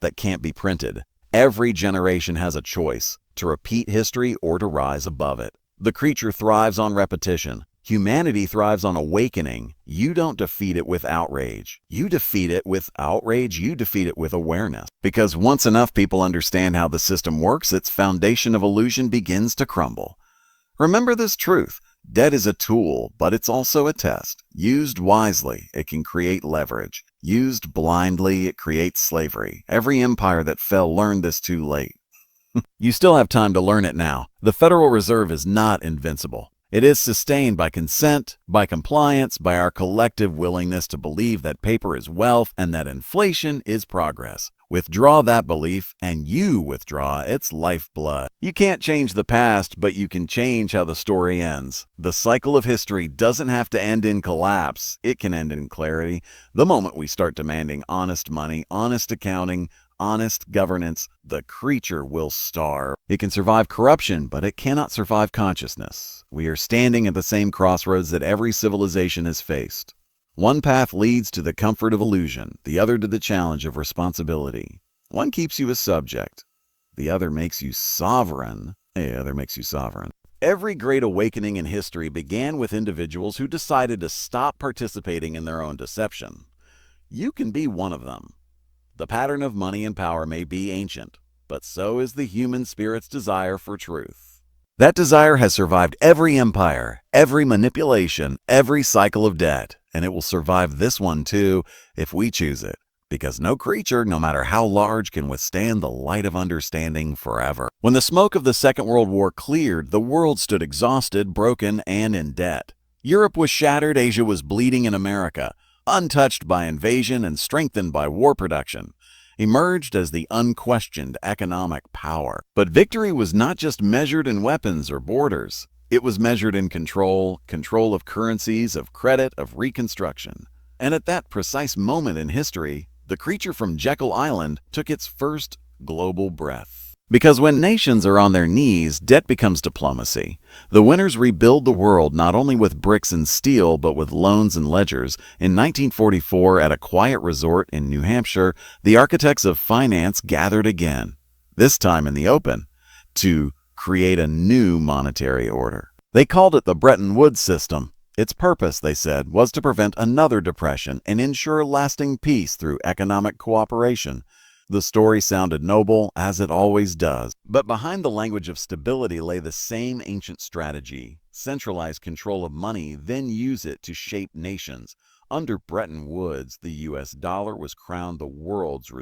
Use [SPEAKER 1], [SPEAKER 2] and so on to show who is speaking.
[SPEAKER 1] that can't be printed. Every generation has a choice, to repeat history or to rise above it. The creature thrives on repetition. Humanity thrives on awakening. You don't defeat it with outrage. You defeat it with outrage. You defeat it with awareness. Because once enough people understand how the system works, its foundation of illusion begins to crumble. Remember this truth. Debt is a tool, but it's also a test. Used wisely, it can create leverage. Used blindly, it creates slavery. Every empire that fell learned this too late. You still have time to learn it now. The Federal Reserve is not invincible. It is sustained by consent, by compliance, by our collective willingness to believe that paper is wealth and that inflation is progress. Withdraw that belief, and you withdraw its lifeblood. You can't change the past, but you can change how the story ends. The cycle of history doesn't have to end in collapse. It can end in clarity. The moment we start demanding honest money, honest accounting, honest governance, the creature will starve. It can survive corruption, but it cannot survive consciousness. We are standing at the same crossroads that every civilization has faced. One path leads to the comfort of illusion, the other to the challenge of responsibility. One keeps you a subject, the other makes you sovereign. Every great awakening in history began with individuals who decided to stop participating in their own deception. You can be one of them. The pattern of money and power may be ancient, but so is the human spirit's desire for truth. That desire has survived every empire, every manipulation, every cycle of debt, and it will survive this one too if we choose it, because no creature, no matter how large, can withstand the light of understanding forever. When the smoke of the Second World War cleared, the world stood exhausted, broken, and in debt. Europe was shattered, Asia was bleeding, in America, untouched by invasion and strengthened by war production, emerged as the unquestioned economic power. But victory was not just measured in weapons or borders. It was measured in control of currencies, of credit, of reconstruction. And at that precise moment in history, the creature from Jekyll Island took its first global breath. Because when nations are on their knees, debt becomes diplomacy. The winners rebuild the world not only with bricks and steel, but with loans and ledgers. In 1944, at a quiet resort in New Hampshire, the architects of finance gathered again, this time in the open, to create a new monetary order. They called it the Bretton Woods system. Its purpose, they said, was to prevent another depression and ensure lasting peace through economic cooperation. The story sounded noble, as it always does. But behind the language of stability lay the same ancient strategy. Centralize control of money, then use it to shape nations. Under Bretton Woods, the U.S. dollar was crowned the world's